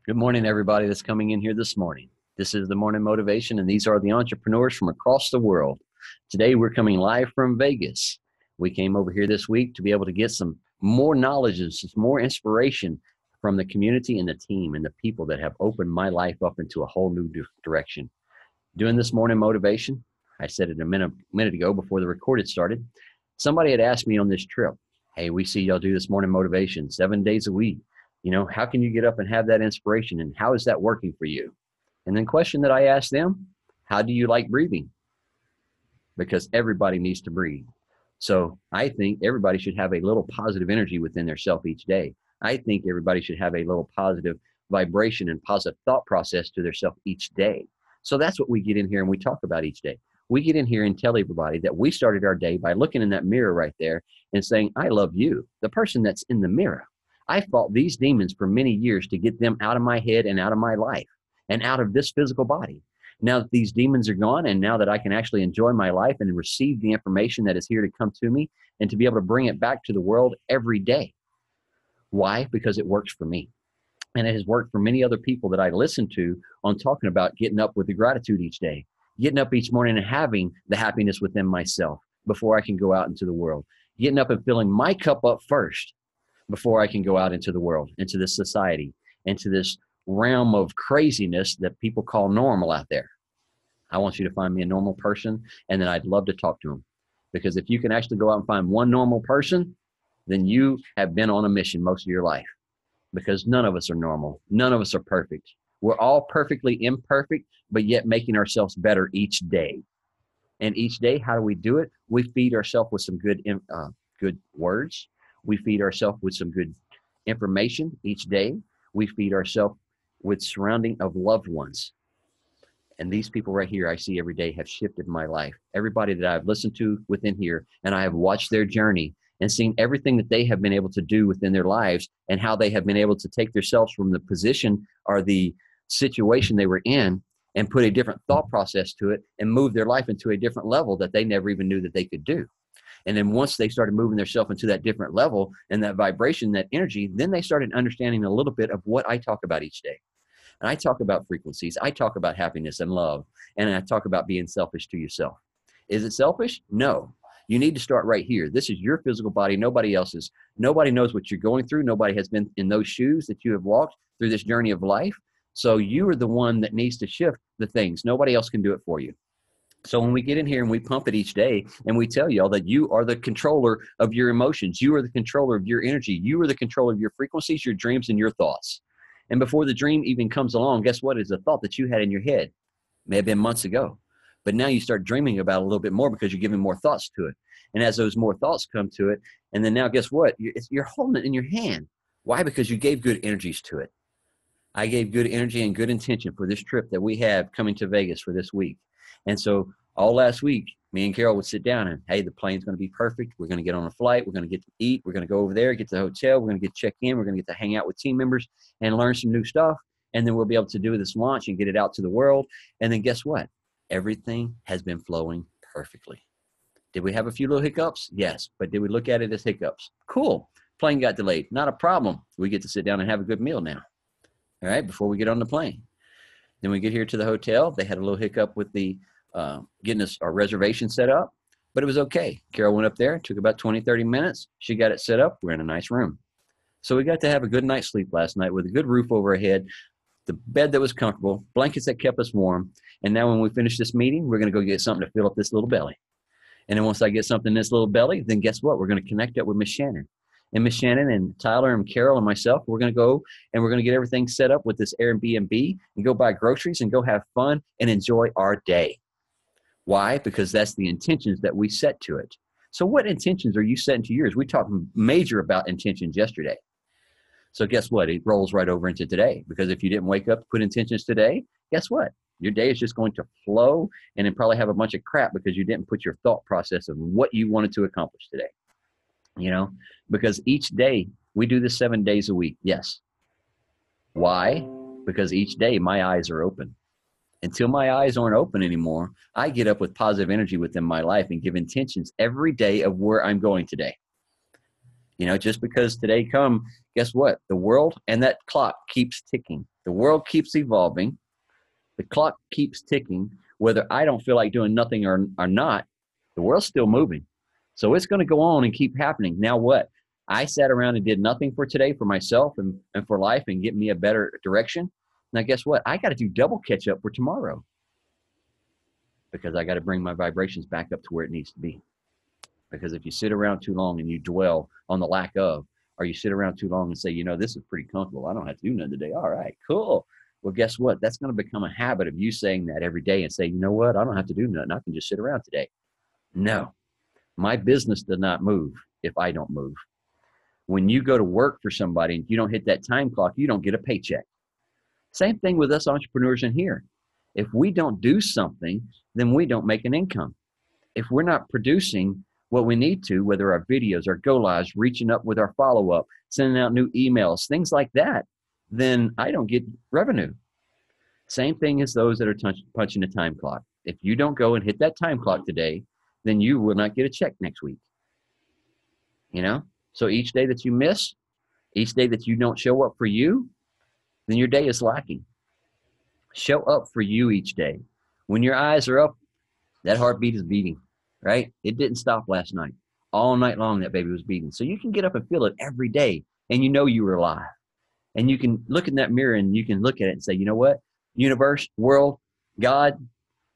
Good morning, everybody that's coming in here this morning. This is the Morning Motivation, and these are the entrepreneurs from across the world. Today, we're coming live from Vegas. We came over here this week to be able to get some more knowledge and some more inspiration from the community and the team and the people that have opened my life up into a whole new direction. Doing this Morning Motivation, I said it a minute ago before the recorded started. Somebody had asked me on this trip, hey, we see y'all do this Morning Motivation 7 days a week. How can you get up and have that inspiration, and how is that working for you? And then question that I asked them, how do you like breathing? Because everybody needs to breathe. So I think everybody should have a little positive energy within their self each day. I think everybody should have a little positive vibration and positive thought process to their self each day. So that's what we get in here and we talk about each day. We get in here and tell everybody that we started our day by looking in that mirror right there and saying, I love you, the person that's in the mirror. I fought these demons for many years to get them out of my head and out of my life and out of this physical body. Now that these demons are gone, and now that I can actually enjoy my life and receive the information that is here to come to me and to be able to bring it back to the world every day. Why? Because it works for me. And it has worked for many other people that I listen to on talking about getting up with the gratitude each day, getting up each morning and having the happiness within myself before I can go out into the world, getting up and filling my cup up first before I can go out into the world, into this society, into this realm of craziness that people call normal out there. I want you to find me a normal person, and then I'd love to talk to them. Because if you can actually go out and find one normal person, then you have been on a mission most of your life. Because none of us are normal. None of us are perfect. We're all perfectly imperfect, but yet making ourselves better each day. And each day, how do we do it? We feed ourselves with some good words. We feed ourselves with some good information each day. We feed ourselves with surrounding of loved ones. And these people right here I see every day have shifted my life. Everybody that I've listened to within here, and I have watched their journey and seen everything that they have been able to do within their lives and how they have been able to take themselves from the position or the situation they were in and put a different thought process to it and move their life into a different level that they never even knew that they could do. And then once they started moving themselves into that different level and that vibration, that energy, then they started understanding a little bit of what I talk about each day. And I talk about frequencies. I talk about happiness and love. And I talk about being selfish to yourself. Is it selfish? No. You need to start right here. This is your physical body, nobody else's. Nobody knows what you're going through. Nobody has been in those shoes that you have walked through this journey of life. So you are the one that needs to shift the things. Nobody else can do it for you. So when we get in here and we pump it each day and we tell y'all that you are the controller of your emotions, you are the controller of your energy, you are the controller of your frequencies, your dreams, and your thoughts. And before the dream even comes along, guess what? It's a thought that you had in your head. May have been months ago. But now you start dreaming about it a little bit more because you're giving more thoughts to it. And as those more thoughts come to it, and then now guess what? You're holding it in your hand. Why? Because you gave good energies to it. I gave good energy and good intention for this trip that we have coming to Vegas for this week. And so all last week, me and Carol would sit down and, hey, the plane's going to be perfect. We're going to get on a flight. We're going to get to eat. We're going to go over there, get to the hotel. We're going to get checked in. We're going to get to hang out with team members and learn some new stuff. And then we'll be able to do this launch and get it out to the world. And then guess what? Everything has been flowing perfectly. Did we have a few little hiccups? Yes. But did we look at it as hiccups? Cool. Plane got delayed. Not a problem. We get to sit down and have a good meal now. All right, before we get on the plane. Then we get here to the hotel. They had a little hiccup with the getting us our reservation set up, but it was okay. Carol went up there, took about 20, 30 minutes. She got it set up. We're in a nice room. So we got to have a good night's sleep last night with a good roof over our head, the bed that was comfortable, blankets that kept us warm. And now when we finish this meeting, we're going to go get something to fill up this little belly. And then once I get something in this little belly, then guess what? We're going to connect up with Miss Shannon. And Miss Shannon and Tyler and Carol and myself, we're going to go and we're going to get everything set up with this Airbnb and go buy groceries and go have fun and enjoy our day. Why? Because that's the intentions that we set to it. So what intentions are you setting to yours? We talked major about intentions yesterday. So guess what? It rolls right over into today, because if you didn't wake up to put intentions today, guess what? Your day is just going to flow and then probably have a bunch of crap because you didn't put your thought process of what you wanted to accomplish today. Because each day we do this 7 days a week. Yes. Why? Because each day my eyes are open. Until my eyes aren't open anymore, I get up with positive energy within my life and give intentions every day of where I'm going today. Just because today come, guess what? The world and that clock keeps ticking. The world keeps evolving. The clock keeps ticking. Whether I don't feel like doing nothing or not, the world's still moving. So it's going to go on and keep happening. Now what? I sat around and did nothing for today, for myself and for life, and get me a better direction. Now guess what? I got to do double catch up for tomorrow, because I got to bring my vibrations back up to where it needs to be. Because if you sit around too long and you dwell on the lack of, or you sit around too long and say, you know, this is pretty comfortable, I don't have to do nothing today. All right, cool. Well, guess what? That's going to become a habit of you saying that every day and say, you know what? I don't have to do nothing. I can just sit around today. No, my business does not move if I don't move. When you go to work for somebody and you don't hit that time clock, you don't get a paycheck. Same thing with us entrepreneurs in here. If we don't do something, then we don't make an income. If we're not producing what we need to, whether our videos, our go lives, reaching up with our follow-up, sending out new emails, things like that, then I don't get revenue. Same thing as those that are punching the time clock. If you don't go and hit that time clock today, then you will not get a check next week. You know? So each day that you miss, each day that you don't show up for you, then your day is lacking. Show up for you each day. When your eyes are up, that heartbeat is beating, right? It didn't stop last night. All night long, that baby was beating. So you can get up and feel it every day, and you know you were alive. And you can look in that mirror and you can look at it and say, you know what? Universe, world, God,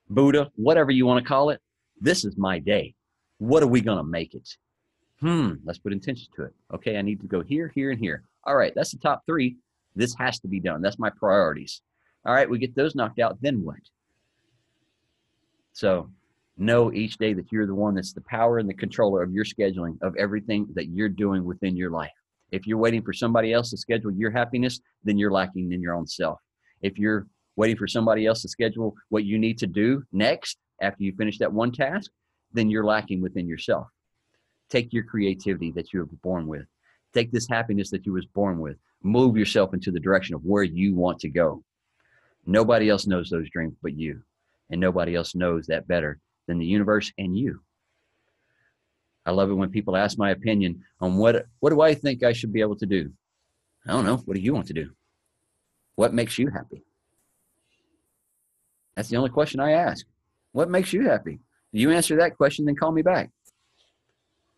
Buddha, whatever you want to call it, this is my day. What are we going to make it? Let's put intention to it. Okay, I need to go here, here, and here. All right, that's the top 3. This has to be done. That's my priorities. All right, we get those knocked out, then what? So know each day that you're the one that's the power and the controller of your scheduling, of everything that you're doing within your life. If you're waiting for somebody else to schedule your happiness, then you're lacking in your own self. If you're waiting for somebody else to schedule what you need to do next after you finish that one task, then you're lacking within yourself. Take your creativity that you were born with. Take this happiness that you was born with. Move yourself into the direction of where you want to go. Nobody else knows those dreams but you. And nobody else knows that better than the universe and you. I love it when people ask my opinion on what do I think I should be able to do? I don't know. What do you want to do? What makes you happy? That's the only question I ask. What makes you happy? You answer that question, then call me back.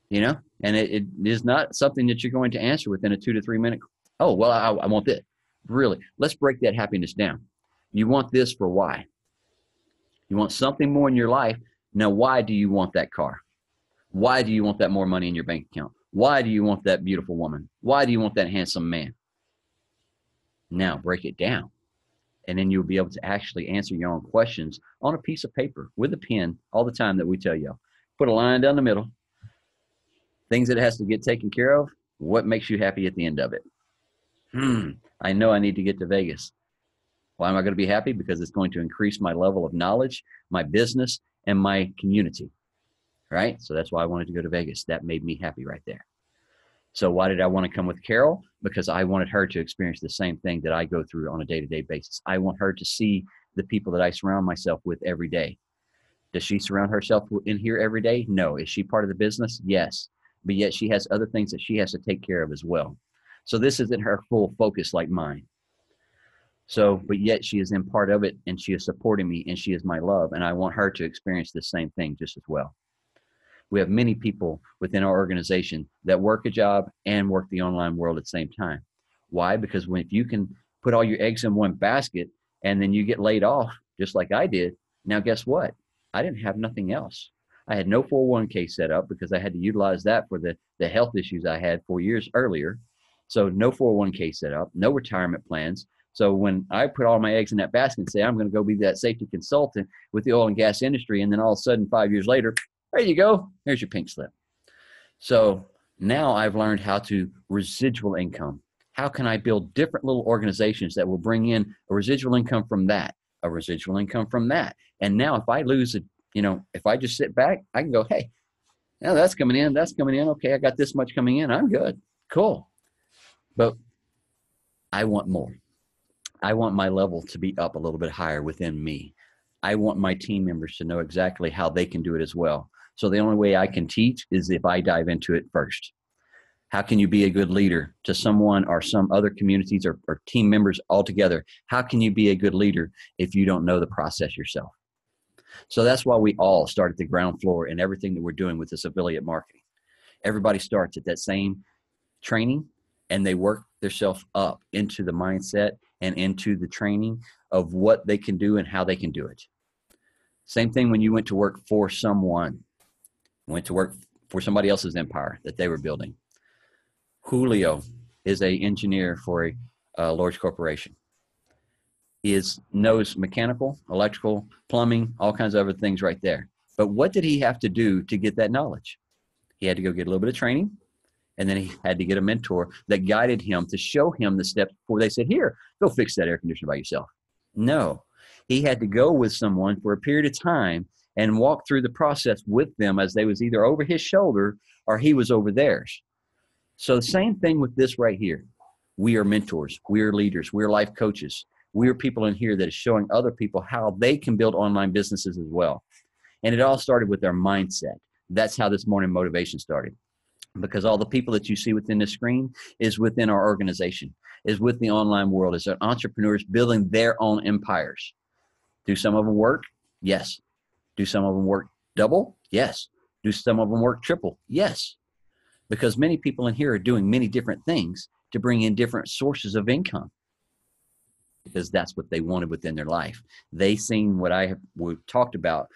You know, and it is not something that you're going to answer within a 2 to 3 minute. Oh, well, I want this. Really, let's break that happiness down. You want this for why? You want something more in your life. Now, why do you want that car? Why do you want that more money in your bank account? Why do you want that beautiful woman? Why do you want that handsome man? Now, break it down. And then you'll be able to actually answer your own questions on a piece of paper with a pen all the time that we tell you. Put a line down the middle. Things that has to get taken care of. What makes you happy at the end of it? I know I need to get to Vegas. Why am I going to be happy? Because it's going to increase my level of knowledge, my business, and my community. Right? So that's why I wanted to go to Vegas. That made me happy right there. So why did I want to come with Carol? Because I wanted her to experience the same thing that I go through on a day-to-day basis. I want her to see the people that I surround myself with every day. Does she surround herself in here every day? No. Is she part of the business? Yes. But yet she has other things that she has to take care of as well. So this isn't her full focus like mine. So, but yet she is in part of it, and she is supporting me, and she is my love, and I want her to experience the same thing just as well. We have many people within our organization that work a job and work the online world at the same time. Why? Because if you can put all your eggs in one basket and then you get laid off, just like I did, now guess what? I didn't have nothing else. I had no 401k set up because I had to utilize that for the health issues I had 4 years earlier. So no 401k set up, no retirement plans. So when I put all my eggs in that basket and say, I'm going to go be that safety consultant with the oil and gas industry, and then all of a sudden 5 years later, there you go. Here's your pink slip. So now I've learned how to residual income. How can I build different little organizations that will bring in a residual income from that, a residual income from that. And now if I lose it, if I just sit back, I can go, hey, now that's coming in. That's coming in. Okay, I got this much coming in. I'm good. Cool. But I want more. I want my level to be up a little bit higher within me. I want my team members to know exactly how they can do it as well. So the only way I can teach is if I dive into it first. How can you be a good leader to someone or some other communities or team members altogether? How can you be a good leader if you don't know the process yourself? So that's why we all start at the ground floor in everything that we're doing with this affiliate marketing. Everybody starts at that same training, and they work themselves up into the mindset and into the training of what they can do and how they can do it. Same thing when you went to work for someone, went to work for somebody else's empire that they were building. Julio is an engineer for a large corporation. He knows mechanical, electrical, plumbing, all kinds of other things right there. But what did he have to do to get that knowledge? He had to go get a little bit of training, and then he had to get a mentor that guided him to show him the steps before they said, here, go fix that air conditioner by yourself. No, he had to go with someone for a period of time and walk through the process with them as they was either over his shoulder or he was over theirs. So the same thing with this right here. We are mentors. We are leaders. We are life coaches. We are people in here that is showing other people how they can build online businesses as well. And it all started with their mindset. That's how this morning motivation started. Because all the people that you see within the screen is within our organization, is with the online world, is entrepreneurs building their own empires. Do some of them work? Yes. Do some of them work double? Yes. Do some of them work triple? Yes. Because many people in here are doing many different things to bring in different sources of income, because that's what they wanted within their life. They seen what we've talked about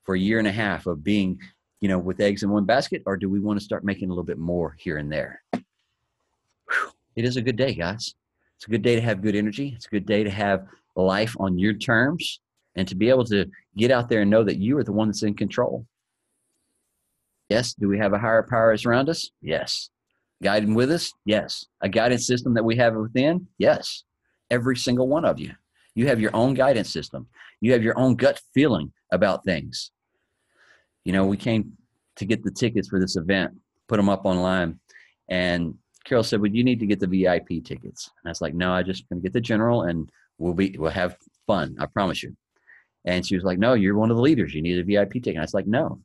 for a year and a half of being, with eggs in one basket, or do we want to start making a little bit more here and there? Whew. It is a good day, guys. It's a good day to have good energy. It's a good day to have life on your terms and to be able to get out there and know that you are the one that's in control. Yes. Do we have a higher power around us? Yes. Guiding with us? Yes. A guidance system that we have within? Yes. Every single one of you. You have your own guidance system. You have your own gut feeling about things. We came to get the tickets for this event, put them up online, and Carol said, well, you need to get the VIP tickets. And I was like, no, I just going to get the general, and we'll have fun. I promise you. And she was like, no, you're one of the leaders. You need a VIP ticket. And I was like, no.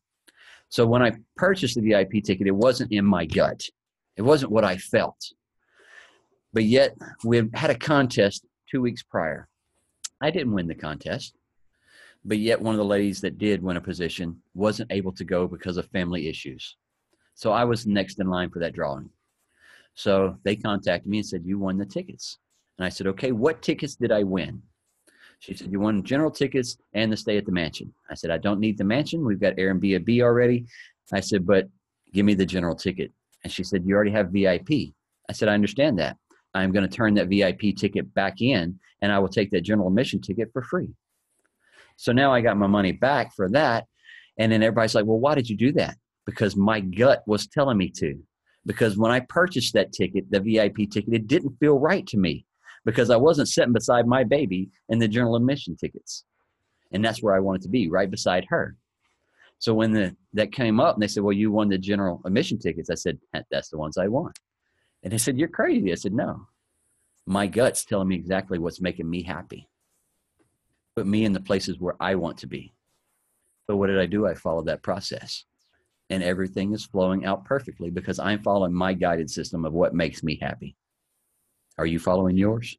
So when I purchased the VIP ticket, it wasn't in my gut. It wasn't what I felt. But yet we had a contest 2 weeks prior. I didn't win the contest. But yet one of the ladies that did win a position wasn't able to go because of family issues. So I was next in line for that drawing. So they contacted me and said, you won the tickets. And I said, okay, what tickets did I win? She said, you won general tickets and the stay at the mansion. I said, I don't need the mansion. We've got Airbnb already. I said, but give me the general ticket. And she said, you already have VIP. I said, I understand that. I'm going to turn that VIP ticket back in, and I will take that general admission ticket for free. So now I got my money back for that. And then everybody's like, well, why did you do that? Because my gut was telling me to. Because when I purchased that ticket, the VIP ticket, it didn't feel right to me because I wasn't sitting beside my baby in the general admission tickets. And that's where I wanted to be, right beside her. So when that came up and they said, well, you won the general admission tickets, I said, that's the ones I want. And they said, you're crazy. I said, no, my gut's telling me exactly what's making me happy. Put me in the places where I want to be. So what did I do? I followed that process. And everything is flowing out perfectly because I'm following my guidance system of what makes me happy. Are you following yours?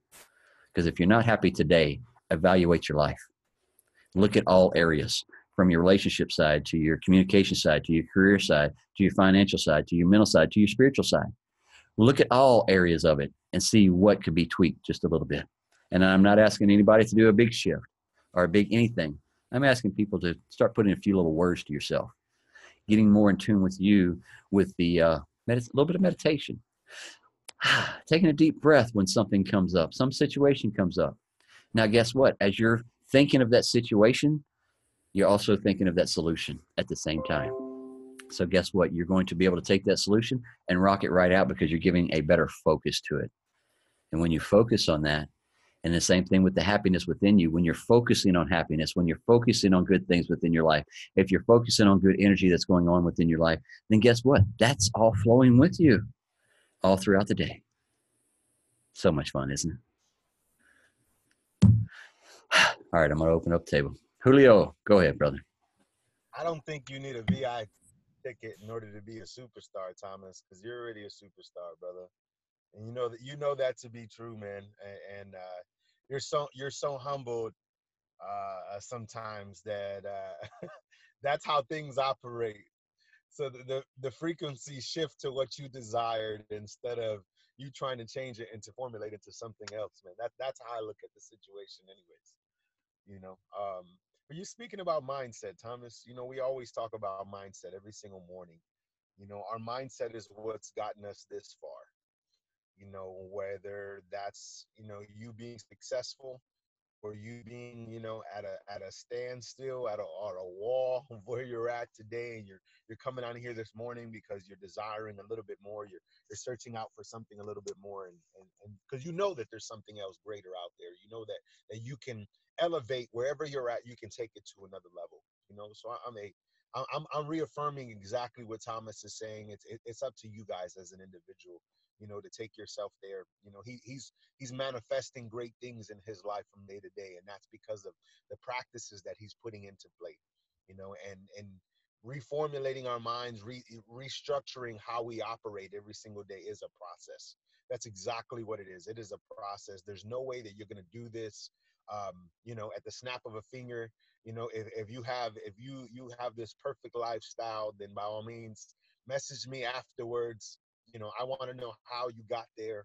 Because if you're not happy today, evaluate your life. Look at all areas, from your relationship side to your communication side, to your career side, to your financial side, to your mental side, to your spiritual side. Look at all areas of it and see what could be tweaked just a little bit. And I'm not asking anybody to do a big shift or a big anything. I'm asking people to start putting a few little words to yourself, getting more in tune with you with the little bit of meditation, taking a deep breath when something comes up, some situation comes up. Now, guess what? As you're thinking of that situation, you're also thinking of that solution at the same time. So guess what? You're going to be able to take that solution and rock it right out because you're giving a better focus to it. And when you focus on that, and the same thing with the happiness within you, when you're focusing on happiness, when you're focusing on good things within your life, if you're focusing on good energy that's going on within your life, then guess what? That's all flowing with you all throughout the day. So much fun, isn't it? All right, I'm going to open up the table. Julio, go ahead, brother. I don't think you need a VIP ticket in order to be a superstar, Thomas, because you're already a superstar, brother. And you know that to be true, man. And you're so humbled sometimes that that's how things operate. So the frequency shift to what you desired instead of you trying to change it and to formulate into something else, man. That's how I look at the situation, anyways. You know, but you speaking about mindset, Thomas. We always talk about mindset every single morning. Our mindset is what's gotten us this far. Whether that's you being successful or you being at a standstill at a wall of where you're at today, and you're coming on here this morning because you're desiring a little bit more. You're searching out for something a little bit more, and because you know that there's something else greater out there. You know that you can elevate wherever you're at. You can take it to another level. So I'm reaffirming exactly what Thomas is saying. It's up to you guys as an individual, to take yourself there. He's manifesting great things in his life from day to day, and that's because of the practices that he's putting into play. And reformulating our minds, restructuring how we operate every single day is a process. That's exactly what it is. It is a process. There's no way that you're going to do this at the snap of a finger. If you have this perfect lifestyle, then by all means message me afterwards. I want to know how you got there.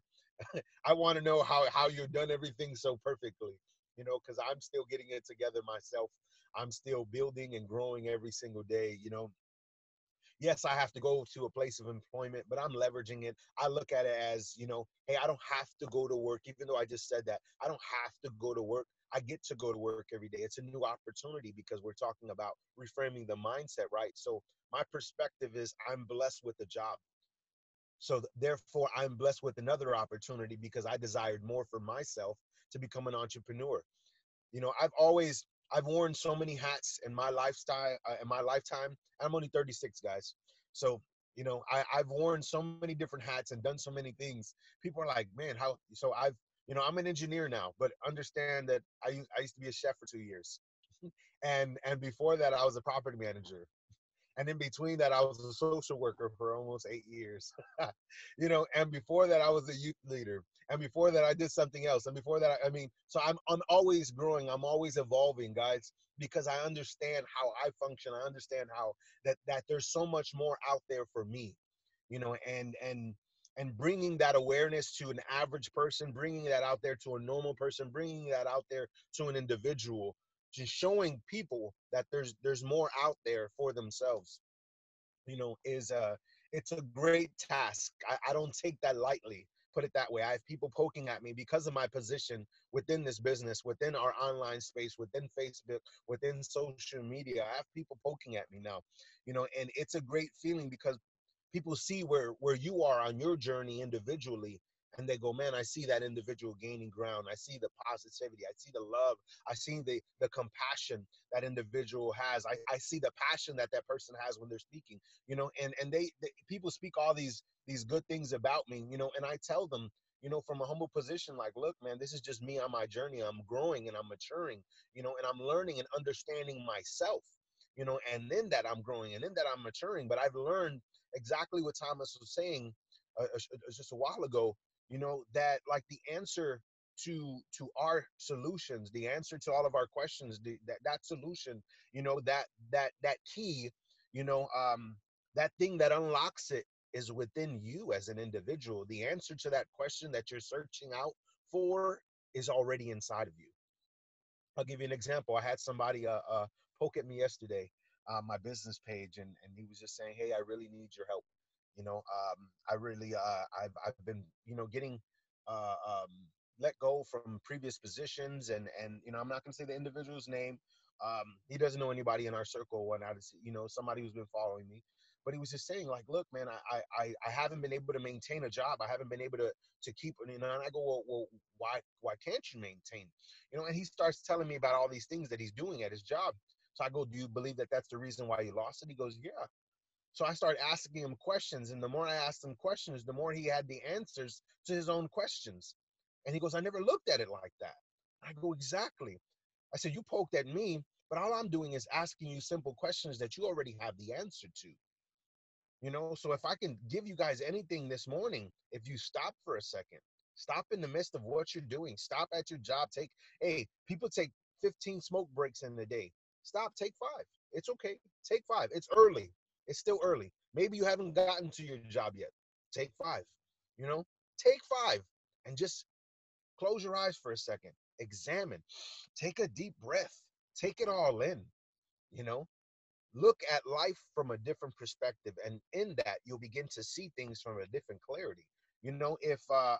I want to know how you've done everything so perfectly, because I'm still getting it together myself. I'm still building and growing every single day. Yes, I have to go to a place of employment, but I'm leveraging it. I look at it as, hey, I don't have to go to work, even though I just said that. I don't have to go to work. I get to go to work every day. It's a new opportunity because we're talking about reframing the mindset, right? So my perspective is I'm blessed with a job. So therefore, I'm blessed with another opportunity because I desired more for myself to become an entrepreneur. I've worn so many hats in my lifestyle, in my lifetime. I'm only 36, guys. So I've worn so many different hats and done so many things. People are like, man, how? So I'm an engineer now, but understand that I used to be a chef for 2 years, and before that, I was a property manager. And in between that, I was a social worker for almost 8 years. And before that, I was a youth leader. And before that, I did something else. And before that, so I'm always growing. I'm always evolving, guys, because I understand how I function. I understand how that there's so much more out there for me, and bringing that awareness to an average person, bringing that out there to a normal person, bringing that out there to an individual, just showing people that there's more out there for themselves, is it's a great task. I don't take that lightly. Put it that way. I have people poking at me because of my position within this business, within our online space, within Facebook, within social media. I have people poking at me now, and it's a great feeling because people see where you are on your journey individually, and they go, man, I see that individual gaining ground. I see the positivity. I see the love. I see the compassion that individual has. I see the passion that that person has when they're speaking, and they people speak all these good things about me, and I tell them, from a humble position, like, look, man, this is just me on my journey. I'm growing and I'm maturing, and I'm learning and understanding myself, and then that I'm growing and then that I'm maturing. But I've learned exactly what Thomas was saying just a while ago, that like the answer to our solutions, the answer to all of our questions, that solution, that key, you know, um, that thing that unlocks it is within you as an individual. The answer to that question that you're searching out for is already inside of you. I'll give you an example. I had somebody poke at me yesterday, my business page, and he was just saying, "Hey, I really need your help. I really, I've been, getting uh, um, let go from previous positions, and I'm not going to say the individual's name. He doesn't know anybody in our circle, or not, somebody who's been following me." But he was just saying, like, look, man, I haven't been able to maintain a job. I haven't been able to keep, and I go, well, why can't you maintain? And he starts telling me about all these things that he's doing at his job. So I go, do you believe that that's the reason why you lost it? He goes, yeah. So I started asking him questions, and the more I asked him questions, the more he had the answers to his own questions. And he goes, I never looked at it like that. I go, exactly. I said, you poked at me, but all I'm doing is asking you simple questions that you already have the answer to. You know, so if I can give you guys anything this morning, if you stop for a second, stop in the midst of what you're doing, stop at your job, hey, people take 15 smoke breaks in the day. Stop, take 5. It's okay. Take 5. It's early. It's still early. Maybe you haven't gotten to your job yet. Take 5. You know, take 5 and just close your eyes for a second. Examine. Take a deep breath. Take it all in, you know, look at life from a different perspective, and in that you'll begin to see things from a different clarity. You know, if I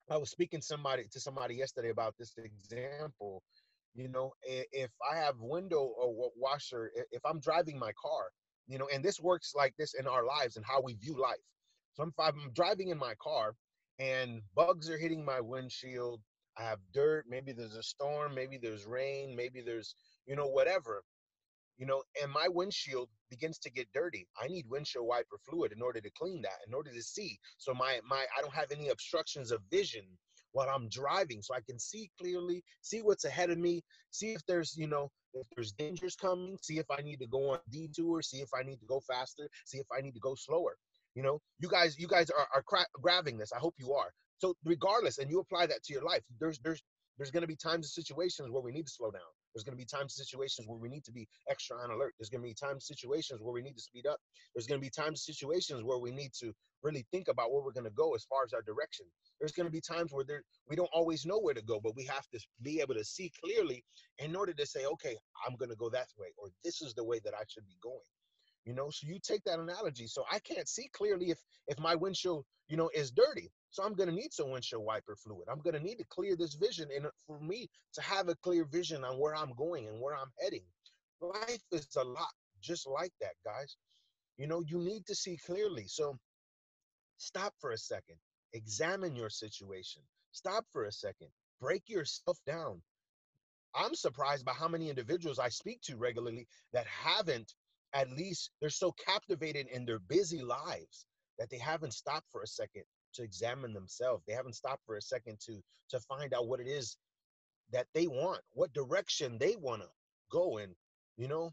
was speaking to somebody yesterday about this example, you know, if I have window or washer, if I'm driving my car, you know, and this works like this in our lives and how we view life. So if I'm driving in my car and bugs are hitting my windshield, I have dirt, maybe there's a storm, maybe there's rain, maybe there's, you know, whatever, you know, and my windshield begins to get dirty. I need windshield wiper fluid in order to clean that, in order to see. So I don't have any obstructions of vision while I'm driving, so I can see clearly, see what's ahead of me, see if there's, you know, if there's dangers coming, see if I need to go on a detour, see if I need to go faster, see if I need to go slower. You know, you guys are grabbing this. I hope you are. So regardless, and you apply that to your life, there's going to be times and situations where we need to slow down. There's going to be times and situations where we need to be extra on alert. There's going to be times and situations where we need to speed up. There's going to be times and situations where we need to really think about where we're going to go as far as our direction. There's going to be times where we don't always know where to go, but we have to be able to see clearly in order to say, okay, I'm going to go that way, or this is the way that I should be going. You know, so you take that analogy. So I can't see clearly if my windshield, you know, is dirty. So I'm going to need some windshield wiper fluid. I'm going to need to clear this vision, and for me to have a clear vision on where I'm going and where I'm heading. Life is a lot just like that, guys. You know, you need to see clearly. So stop for a second, examine your situation, stop for a second, break yourself down. I'm surprised by how many individuals I speak to regularly that haven't, at least they're so captivated in their busy lives that they haven't stopped for a second to examine themselves. They haven't stopped for a second to find out what it is that they want, what direction they want to go in. You know,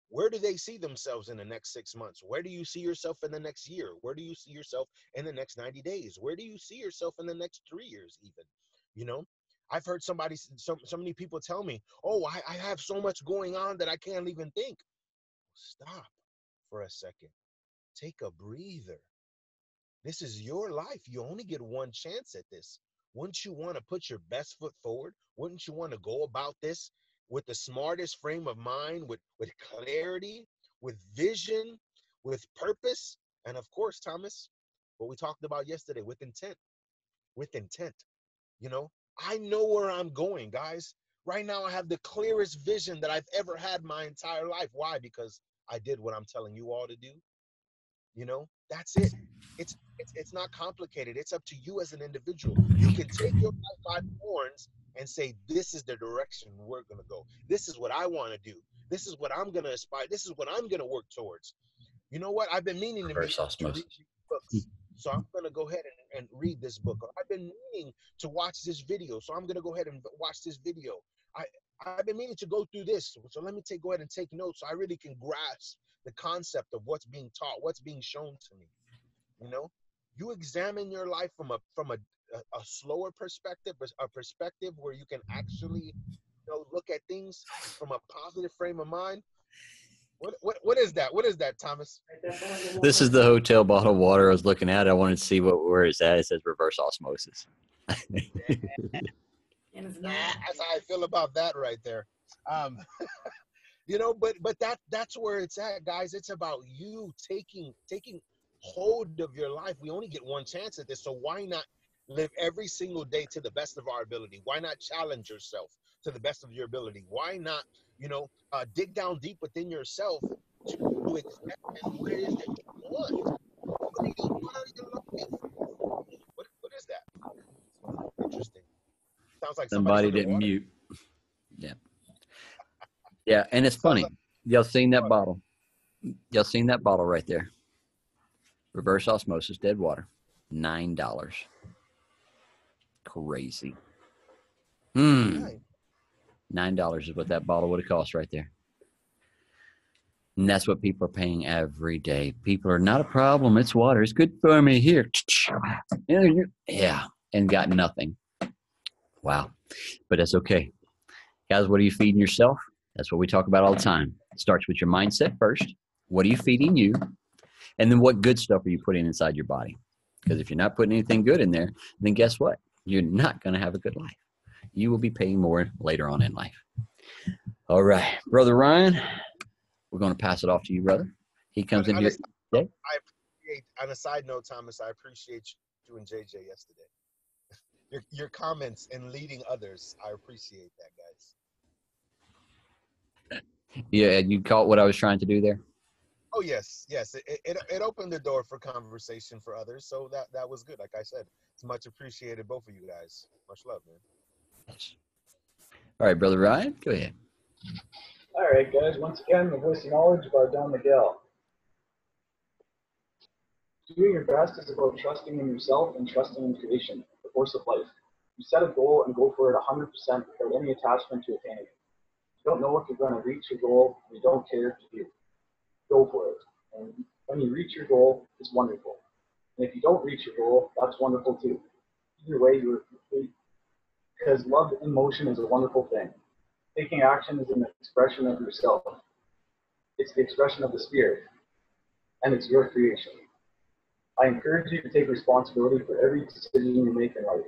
where do they see themselves in the next 6 months? Where do you see yourself in the next year? Where do you see yourself in the next 90 days? Where do you see yourself in the next 3 years even? You know, I've heard so many people tell me, oh, I have so much going on that I can't even think. Stop for a second. Take a breather. This is your life. You only get one chance at this. Wouldn't you want to put your best foot forward? Wouldn't you want to go about this with the smartest frame of mind, with clarity, with vision, with purpose? And of course, Thomas, what we talked about yesterday, with intent, with intent. You know, I know where I'm going, guys. Right now, I have the clearest vision that I've ever had my entire life. Why? Because I did what I'm telling you all to do. You know, that's it. It's not complicated. It's up to you as an individual. You can take your life by the horns and say, this is the direction we're going to go. This is what I want to do. This is what I'm going to aspire. This is what I'm going to work towards. You know what? I've been meaning Reverse to read osmosis. books. So I'm going to go ahead and read this book. Or I've been meaning to watch this video. So I'm going to go ahead and watch this video. I, I've been meaning to go through this. So let me go ahead and take notes so I really can grasp the concept of what's being taught, what's being shown to me. You know, you examine your life from a slower perspective, a perspective where you can actually, look at things from a positive frame of mind. What is that? What is that, Thomas? This is the hotel bottled water I was looking at. I wanted to see where it's at. It says reverse osmosis. That's how I feel about that right there. Um, but that's where it's at, guys. It's about you taking hold of your life. We only get one chance at this, so why not live every single day to the best of our ability? Why not challenge yourself to the best of your ability? Why not, dig down deep within yourself to examine what it is that you want? What are you looking for? What is that? Interesting. Sounds like somebody's Somebody didn't underwater. mute. Yeah. Yeah. And it's Sounds funny. like Y'all seen that water. bottle? Y'all seen that bottle right there? Reverse osmosis, dead water. $9. Crazy. Nice. $9 is what that bottle would have cost right there. And that's what people are paying every day. People are not a problem. It's water. It's good for me. Here. Yeah. And got nothing. Wow. But that's okay. Guys, what are you feeding yourself? That's what we talk about all the time. It starts with your mindset first. What are you feeding you? And then what good stuff are you putting inside your body? Because if you're not putting anything good in there, then guess what? You're not going to have a good life. You will be paying more later on in life. All right. Brother Ryan, we're going to pass it off to you, brother. He comes in here today. On a side note, Thomas, I appreciate you and JJ yesterday. Your comments and leading others, I appreciate that, guys. Yeah, you caught what I was trying to do there? Oh, yes. It opened the door for conversation for others, so that was good. Like I said, it's much appreciated, both of you guys. Much love, man. Yes. All right, Brother Ryan, go ahead. All right, guys. Once again, the voice of knowledge by Don Miguel. Doing your best is about trusting in yourself and trusting in creation, the force of life. You set a goal and go for it 100% without any attachment to attaining it. You don't know if you're going to reach your goal, and you don't care if you do. Go for it. And when you reach your goal, it's wonderful. And if you don't reach your goal, that's wonderful too. Either way, you are complete. Because love in motion is a wonderful thing. Taking action is an expression of yourself. It's the expression of the spirit, and it's your creation. I encourage you to take responsibility for every decision you make in life.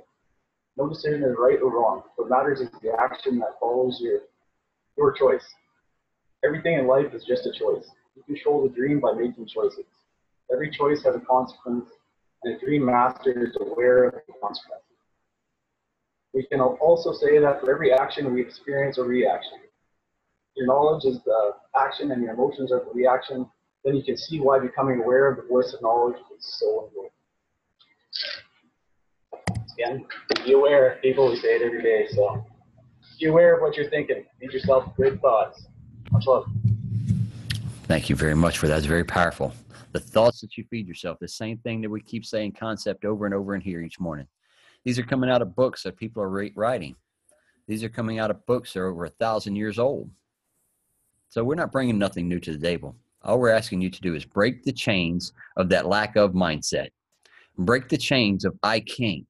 No decision is right or wrong. What matters is the action that follows your choice. Everything in life is just a choice. You control the dream by making choices. Every choice has a consequence, and a dream master is aware of the consequences. We can also say that for every action we experience a reaction. Your knowledge is the action and your emotions are the reaction. Then you can see why becoming aware of the voice of knowledge is so important. Again, be aware. People, we say it every day, so be aware of what you're thinking. Feed yourself good thoughts. Much love. Thank you very much for that. It's very powerful. The thoughts that you feed yourself, the same thing that we keep saying concept over and over in here each morning. These are coming out of books that people are writing. These are coming out of books that are over 1,000 years old. So we're not bringing nothing new to the table. All we're asking you to do is break the chains of that lack of mindset. Break the chains of I can't.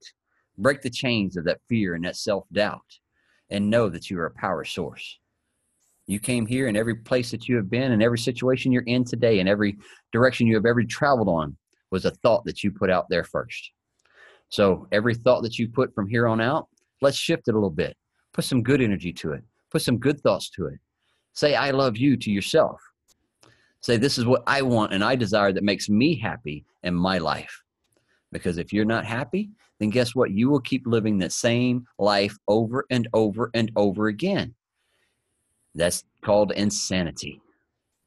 Break the chains of that fear and that self-doubt. And know that you are a power source. You came here, and every place that you have been, and every situation you're in today, and every direction you have ever traveled on was a thought that you put out there first. So every thought that you put from here on out, let's shift it a little bit. Put some good energy to it. Put some good thoughts to it. Say, I love you to yourself. Say, this is what I want and I desire that makes me happy in my life. Because if you're not happy, then guess what? You will keep living the same life over and over and over again. That's called insanity,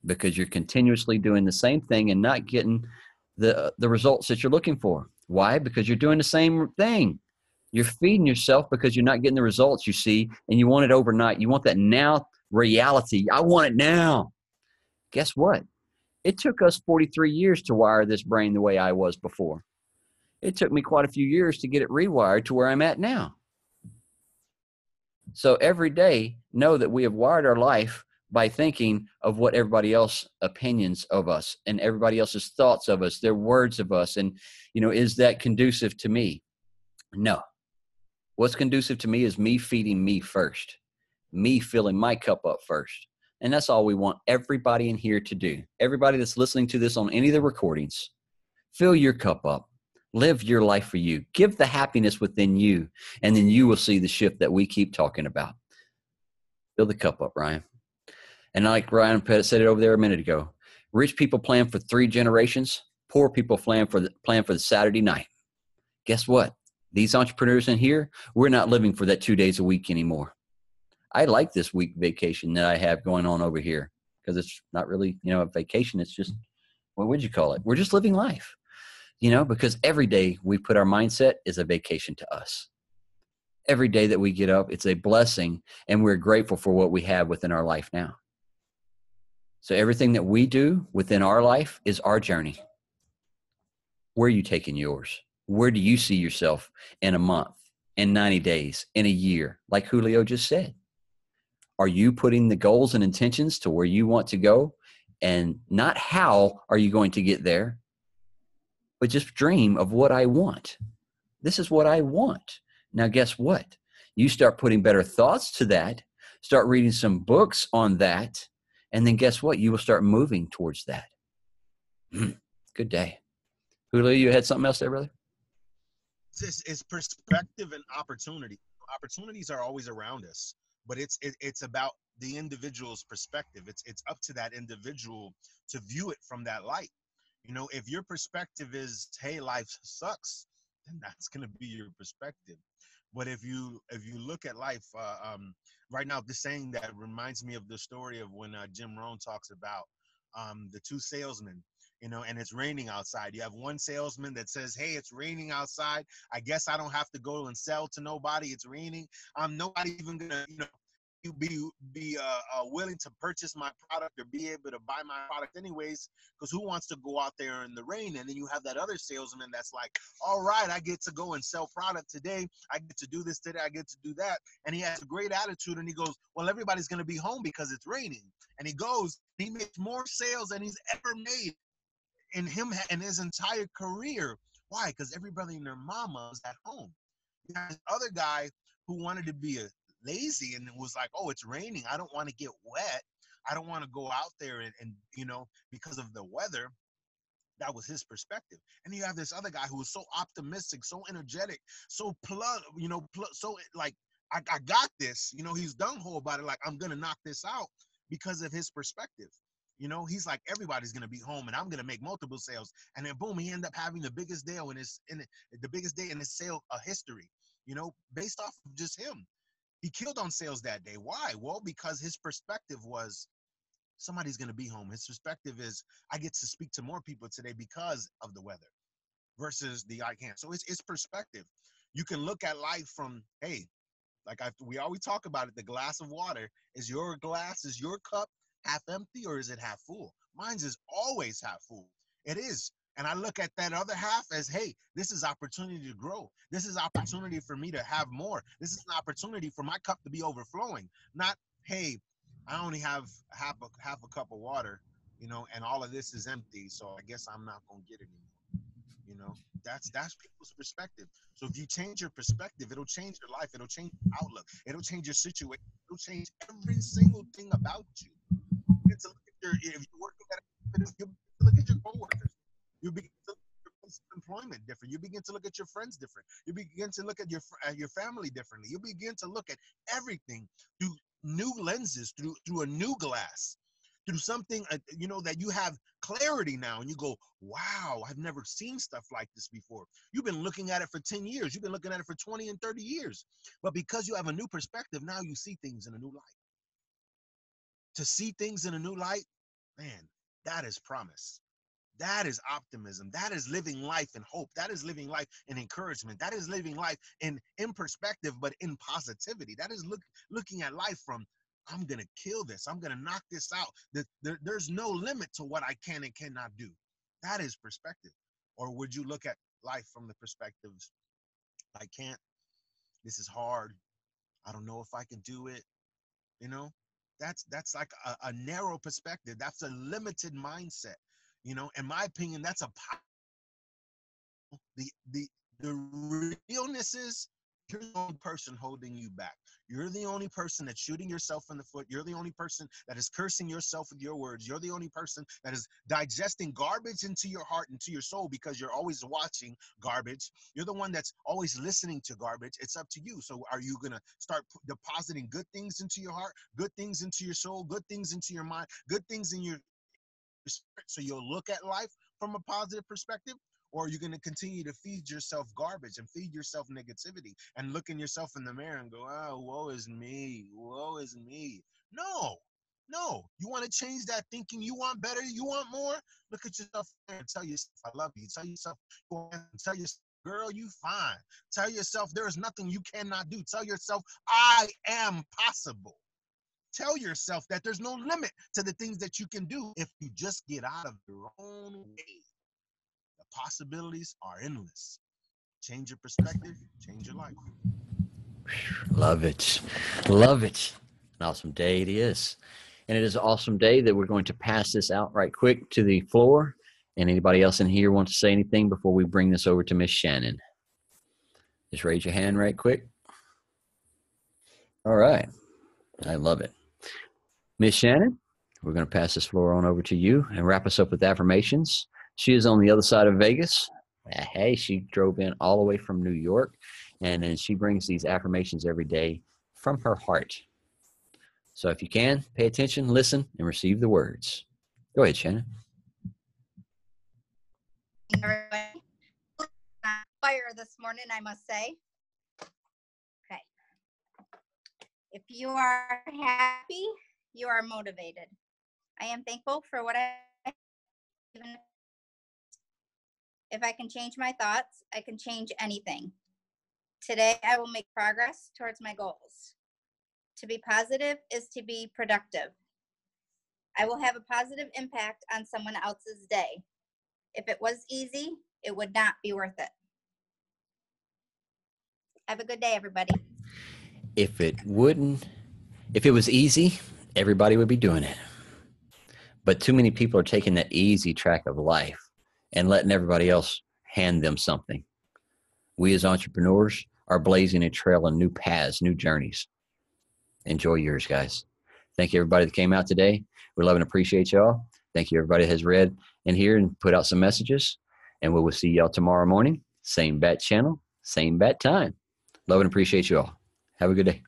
because you're continuously doing the same thing and not getting the results that you're looking for. Why? Because you're doing the same thing. You're feeding yourself because you're not getting the results you see, and you want it overnight. You want that now reality. I want it now. Guess what? It took us 43 years to wire this brain the way I was before. It took me quite a few years to get it rewired to where I'm at now. So every day, know that we have wired our life by thinking of what everybody else opinions of us and everybody else's thoughts of us, their words of us. And, is that conducive to me? No. What's conducive to me is me feeding me first, me filling my cup up first. And that's all we want everybody in here to do. Everybody that's listening to this on any of the recordings, fill your cup up. Live your life for you. Give the happiness within you, and then you will see the shift that we keep talking about. Fill the cup up, Ryan. And like Ryan said it over there a minute ago, rich people plan for 3 generations. Poor people plan for the Saturday night. Guess what? These entrepreneurs in here, we're not living for that 2 days a week anymore. I like this week vacation that I have going on over here, because it's not really, a vacation. It's just, what would you call it? We're just living life. Because every day we put our mindset is a vacation to us. Every day that we get up, it's a blessing, and we're grateful for what we have within our life now. So everything that we do within our life is our journey. Where are you taking yours? Where do you see yourself in a month, in 90 days, in a year, like Julio just said? Are you putting the goals and intentions to where you want to go And not how are you going to get there, but just dream of what I want. This is what I want. Now, guess what? You start putting better thoughts to that, start reading some books on that, and then guess what? You will start moving towards that. Good day. Julio, you had something else there, brother? It's perspective and opportunity. Opportunities are always around us, but it's about the individual's perspective. It's up to that individual to view it from that light. You know, if your perspective is, hey, life sucks, then that's going to be your perspective. But if you look at life, right now, the saying that reminds me of the story of when Jim Rohn talks about the two salesmen, you know, and it's raining outside. You have one salesman that says, hey, it's raining outside. I guess I don't have to go and sell to nobody. It's raining. Nobody even gonna, you know, be willing to purchase my product or be able to buy my product anyways, because who wants to go out there in the rain? And then you have that other salesman that's like, all right, I get to go and sell product today. I get to do this today. I get to do that. And he has a great attitude, and he goes, well, everybody's going to be home because it's raining. And he goes, he makes more sales than he's ever made in his entire career. Why? Because everybody and their mama was at home. You have this other guy who wanted to be lazy and was like, oh, it's raining. I don't want to get wet. I don't want to go out there and you know, because of the weather. That was his perspective. And you have this other guy who was so optimistic, so energetic, so so like, I got this. You know, he's gung-ho about it. Like, I'm going to knock this out because of his perspective. You know, he's like, everybody's going to be home and I'm going to make multiple sales. And then boom, he ended up having the biggest day in his sale history, you know, based off of just him. He killed on sales that day. Why? Well, because his perspective was, somebody's going to be home. His perspective is, I get to speak to more people today because of the weather versus the I can't. So it's perspective. You can look at life from, hey, like we always talk about it, the glass of water. Is your cup half empty or is it half full? Mine's is always half full. It is. And I look at that other half as, hey, this is opportunity to grow. This is opportunity for me to have more. This is an opportunity for my cup to be overflowing. Not, hey, I only have half a cup of water, you know, and all of this is empty. So I guess I'm not going to get it anymore. You know, that's people's perspective. So if you change your perspective, it'll change your life. It'll change your outlook. It'll change your situation. It'll change every single thing about you. It's a look at if you're working at you look at your coworkers. You begin to look at your place of employment different. You begin to look at your friends different. You begin to look at your family differently. You begin to look at everything through new lenses, through a new glass, through something you know, that you have clarity now, and you go, wow, I've never seen stuff like this before. You've been looking at it for 10 years. You've been looking at it for 20 and 30 years. But because you have a new perspective, now you see things in a new light. To see things in a new light, man, that is promise. That is optimism. That is living life in hope. That is living life in encouragement. That is living life in perspective, but in positivity. That is looking at life from, I'm going to kill this. I'm going to knock this out. There's no limit to what I can and cannot do. That is perspective. Or would you look at life from the perspectives, I can't, this is hard, I don't know if I can do it, you know? That's like a narrow perspective. That's a limited mindset. You know, in my opinion, that's the realness is, you're the only person holding you back. You're the only person that's shooting yourself in the foot. You're the only person that is cursing yourself with your words. You're the only person that is digesting garbage into your heart, into your soul, because you're always watching garbage. You're the one that's always listening to garbage. It's up to you. So are you going to start depositing good things into your heart, good things into your soul, good things into your mind, good things in your spirit, so you'll look at life from a positive perspective? Or are you going to continue to feed yourself garbage and feed yourself negativity and look in yourself in the mirror and go, oh, woe is me, woe is me? No, you want to change that thinking. You want better, you want more. Look at yourself and tell yourself, I love you. Tell yourself, girl, you fine. Tell yourself there is nothing you cannot do. Tell yourself, I am possible. Tell yourself that there's no limit to the things that you can do if you just get out of your own way. The possibilities are endless. Change your perspective, change your life. Love it. Love it. An awesome day it is. And it is an awesome day that we're going to pass this out right quick to the floor. And anybody else in here want to say anything before we bring this over to Miss Shannon? Just raise your hand right quick. All right. I love it. Miss Shannon, we're going to pass this floor on over to you and wrap us up with affirmations. She is on the other side of Vegas. Hey, she drove in all the way from New York, and then she brings these affirmations every day from her heart. So if you can, pay attention, listen, and receive the words. Go ahead, Shannon. Everybody, fire this morning, I must say. Okay. If you are happy, you are motivated. I am thankful for what I even. If I can change my thoughts, I can change anything. Today, I will make progress towards my goals. To be positive is to be productive. I will have a positive impact on someone else's day. If it was easy, it would not be worth it. Have a good day, everybody. If it was easy, everybody would be doing it. But too many people are taking that easy track of life and letting everybody else hand them something. We as entrepreneurs are blazing a trail on new paths, new journeys. Enjoy yours, guys. Thank you, everybody that came out today. We love and appreciate y'all. Thank you, everybody that has read in here and put out some messages. And we will see y'all tomorrow morning. Same bat channel, same bat time. Love and appreciate you all. Have a good day.